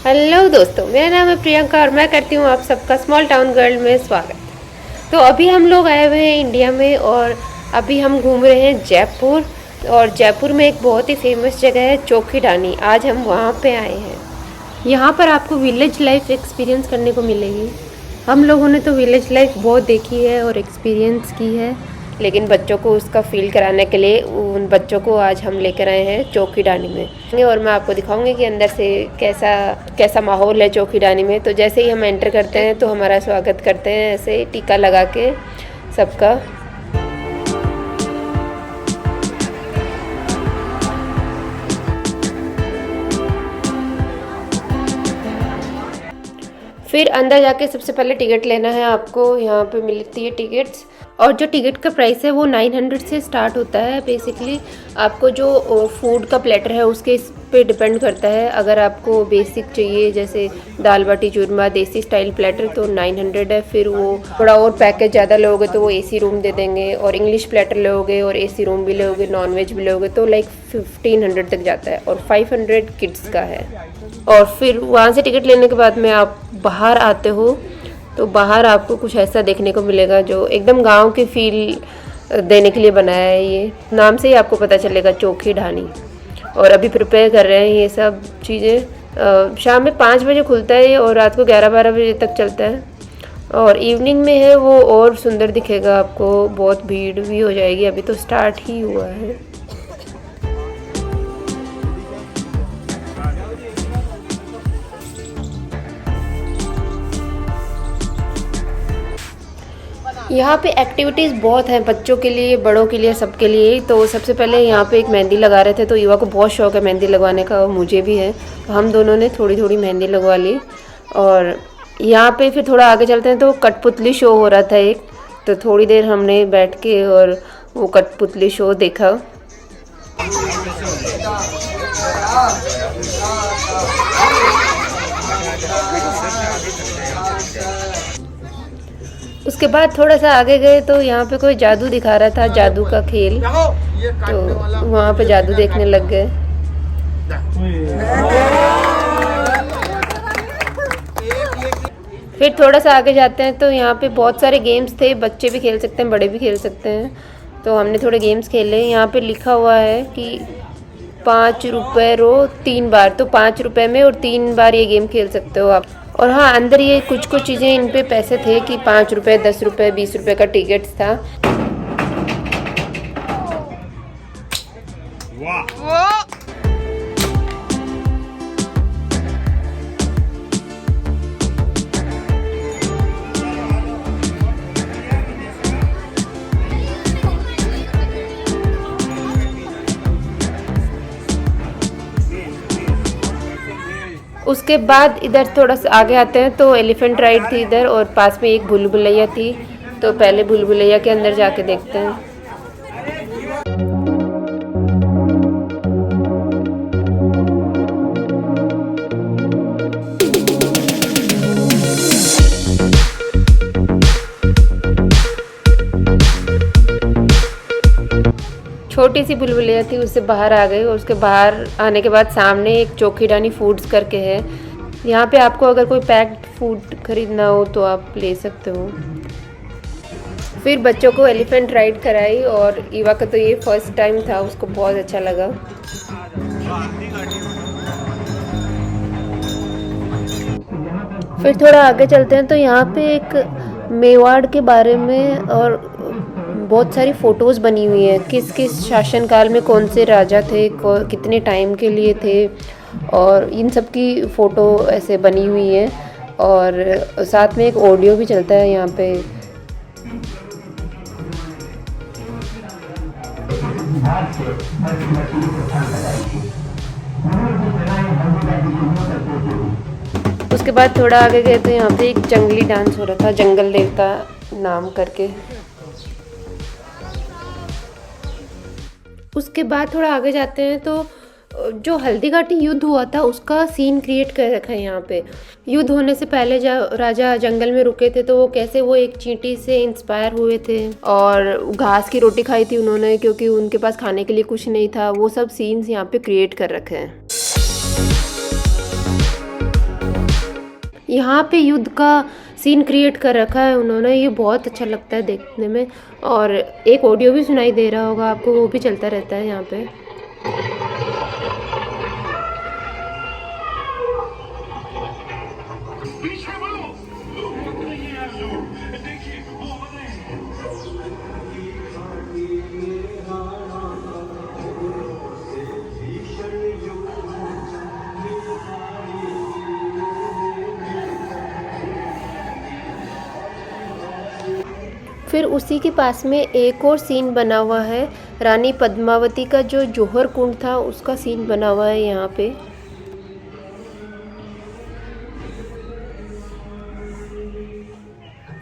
Hello दोस्तों, मेरा नाम है प्रियंका और मैं करती हूँ आप सबका स्मॉल टाउन गर्ल में स्वागत। तो अभी हम लोग आए हुए हैं इंडिया में और अभी हम घूम रहे हैं जयपुर। और जयपुर में एक बहुत ही फेमस जगह है चौकीडानी। आज हम वहाँ पे आए हैं। यहाँ पर आपको विलेज लाइफ एक्सपीरियंस करने को मिलेगी। हम लोगों ने तो विलेज लाइफ बहुत देखी है और एक्सपीरियंस की है, लेकिन बच्चों को उसका फील कराने के लिए उन बच्चों को आज हम लेकर आए हैं चौकीडानी में। और मैं आपको दिखाऊंगी कि अंदर से कैसा कैसा माहौल है चौकीडानी में। तो जैसे ही हम एंटर करते हैं तो हमारा स्वागत करते हैं ऐसे टीका लगा के सबका। फिर अंदर जाके सबसे पहले टिकट लेना है आपको। यहाँ पे मिलती है टिकट्स और जो टिकट का प्राइस है वो 900 से स्टार्ट होता है। बेसिकली आपको जो फूड का प्लेटर है उसके इस पे डिपेंड करता है। अगर आपको बेसिक चाहिए जैसे दाल बाटी चूरमा देसी स्टाइल प्लेटर तो 900 है। फिर वो थोड़ा और पैकेज ज़्यादा लोगे तो वो एसी रूम दे देंगे, और इंग्लिश प्लेटर लोगे और एसी रूम भी लोगे, नॉन वेज भी लोगे तो लाइक 1500 तक जाता है, और 500 किड्स का है। और फिर वहाँ से टिकट लेने के बाद में आप बाहर आते हो तो बाहर आपको कुछ ऐसा देखने को मिलेगा जो एकदम गांव की फील देने के लिए बनाया है। ये नाम से ही आपको पता चलेगा चौकीडानी। और अभी प्रिपेयर कर रहे हैं ये सब चीज़ें। शाम में 5 बजे खुलता है और रात को 11-12 बजे तक चलता है। और इवनिंग में है वो और सुंदर दिखेगा आपको, बहुत भीड़ भी हो जाएगी। अभी तो स्टार्ट ही हुआ है। यहाँ पे एक्टिविटीज़ बहुत हैं बच्चों के लिए, बड़ों के लिए, सबके लिए। तो सबसे पहले यहाँ पे एक मेहंदी लगा रहे थे, तो युवा को बहुत शौक है मेहंदी लगवाने का और मुझे भी है। तो हम दोनों ने थोड़ी थोड़ी मेहंदी लगवा ली। और यहाँ पे फिर थोड़ा आगे चलते हैं तो कठपुतली शो हो रहा था एक, तो थोड़ी देर हमने बैठ के और वो कठपुतली शो देखा। उसके बाद थोड़ा सा आगे गए तो यहाँ पे कोई जादू दिखा रहा था, जादू का खेल, तो वहाँ पे जादू देखने लग गए। फिर थोड़ा सा आगे जाते हैं तो यहाँ पे बहुत सारे गेम्स थे, बच्चे भी खेल सकते हैं, बड़े भी खेल सकते हैं। तो हमने थोड़े गेम्स खेले। यहाँ पे लिखा हुआ है कि 5 रुपये रो 3 बार, तो 5 रुपये में और 3 बार ये गेम खेल सकते हो आप। और हाँ, अंदर ये कुछ चीज़ें इन पे पैसे थे कि 5 रुपये, 10 रुपये, 20 रुपये का टिकट था। वाह। उसके बाद इधर थोड़ा सा आगे आते हैं तो एलिफेंट राइड थी इधर, और पास में एक भूल भुलैया थी। तो पहले भूल भुलैया के अंदर जाके देखते हैं। छोटी सी बुलबुलिया थी, उससे बाहर आ गई। और उसके बाहर आने के बाद सामने एक चौकीडानी फूड्स करके है। यहाँ पे आपको अगर कोई पैक्ड फूड खरीदना हो तो आप ले सकते हो। फिर बच्चों को एलिफेंट राइड कराई और ईवा का तो ये फर्स्ट टाइम था, उसको बहुत अच्छा लगा। फिर थोड़ा आगे चलते हैं तो यहाँ पे एक मेवाड़ के बारे में और बहुत सारी फ़ोटोज़ बनी हुई हैं, किस किस शासनकाल में कौन से राजा थे, कितने टाइम के लिए थे, और इन सब की फ़ोटो ऐसे बनी हुई है। और साथ में एक ऑडियो भी चलता है यहाँ पे। उसके बाद थोड़ा आगे गए तो यहाँ पे एक जंगली डांस हो रहा था, जंगल देवता नाम करके। उसके बाद थोड़ा आगे जाते हैं तो जो हल्दी घाटी युद्ध हुआ था उसका सीन क्रिएट कर रखा है यहाँ पे। युद्ध होने से पहले जब राजा जंगल में रुके थे तो वो कैसे वो एक चींटी से इंस्पायर हुए थे और घास की रोटी खाई थी उन्होंने, क्योंकि उनके पास खाने के लिए कुछ नहीं था। वो सब सीन्स यहाँ पे क्रिएट कर रखे हैं। यहाँ पे युद्ध का सीन क्रिएट कर रखा है उन्होंने, ये बहुत अच्छा लगता है देखने में। और एक ऑडियो भी सुनाई दे रहा होगा आपको, वो भी चलता रहता है यहाँ पे। फिर उसी के पास में एक और सीन बना हुआ है, रानी पद्मावती का जो जौहर कुंड था उसका सीन बना हुआ है यहाँ पे।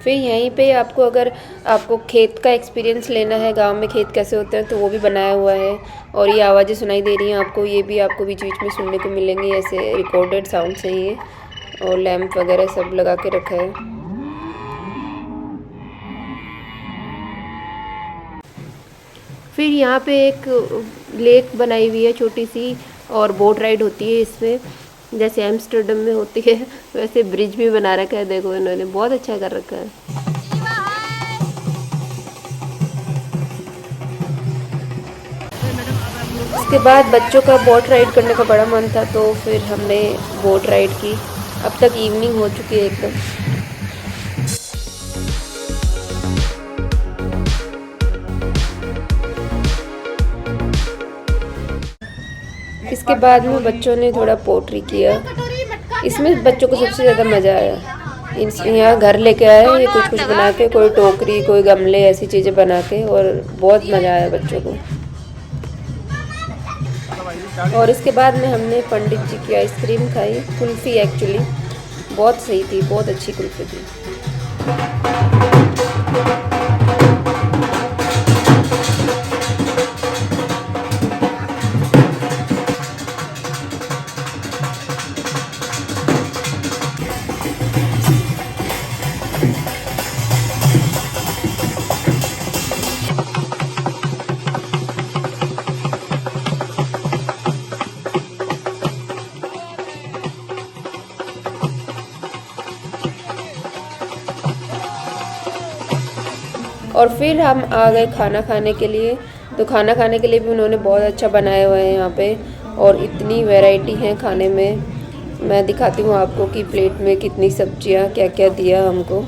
फिर यहीं पे आपको अगर आपको खेत का एक्सपीरियंस लेना है, गांव में खेत कैसे होते हैं, तो वो भी बनाया हुआ है। और ये आवाज़ें सुनाई दे रही हैं आपको, ये भी आपको बीच बीच में सुनने को मिलेंगी, ऐसे रिकॉर्डेड साउंड से ही। और लैंप वगैरह सब लगा के रखा है। फिर यहाँ पे एक लेक बनाई हुई है छोटी सी, और बोट राइड होती है इसमें, जैसे एम्स्टर्डम में होती है वैसे ब्रिज भी बना रखा है। देखो इन्होंने बहुत अच्छा कर रखा है। उसके बाद बच्चों का बोट राइड करने का बड़ा मन था, तो फिर हमने बोट राइड की। अब तक इवनिंग हो चुकी है एकदम। इसके बाद में बच्चों ने थोड़ा पोट्री किया, इसमें बच्चों को सबसे ज़्यादा मज़ा आया। यहाँ घर लेके आए ये कुछ कुछ बना के, कोई टोकरी, कोई गमले, ऐसी चीज़ें बना के, और बहुत मज़ा आया बच्चों को। और इसके बाद में हमने पंडित जी की आइसक्रीम खाई, कुल्फ़ी एक्चुअली बहुत सही थी, बहुत अच्छी कुल्फ़ी थी। और फिर हम आ गए खाना खाने के लिए। तो खाना खाने के लिए भी उन्होंने बहुत अच्छा बनाया हुआ है यहाँ पे, और इतनी वैरायटी है खाने में। मैं दिखाती हूँ आपको कि प्लेट में कितनी सब्जियाँ, क्या क्या दिया हमको।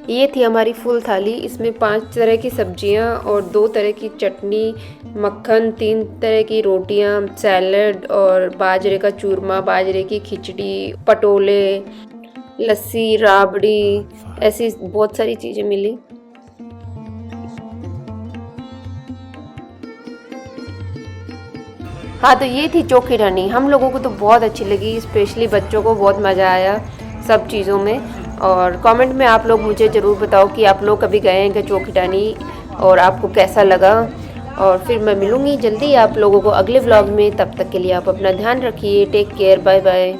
ये थी हमारी फुल थाली, इसमें 5 तरह की सब्जियां और 2 तरह की चटनी, मक्खन, 3 तरह की रोटियां, सैलड और बाजरे का चूरमा, बाजरे की खिचड़ी, पटोले, लस्सी, राबड़ी, ऐसी बहुत सारी चीज़ें मिली। हाँ, तो ये थी चोखी ढाणी। हम लोगों को तो बहुत अच्छी लगी, स्पेशली बच्चों को बहुत मज़ा आया सब चीज़ों में। और कमेंट में आप लोग मुझे ज़रूर बताओ कि आप लोग कभी गए हैं क्या चोखी ढाणी, और आपको कैसा लगा। और फिर मैं मिलूँगी जल्दी आप लोगों को अगले व्लॉग में। तब तक के लिए आप अपना ध्यान रखिए। Take care, bye bye.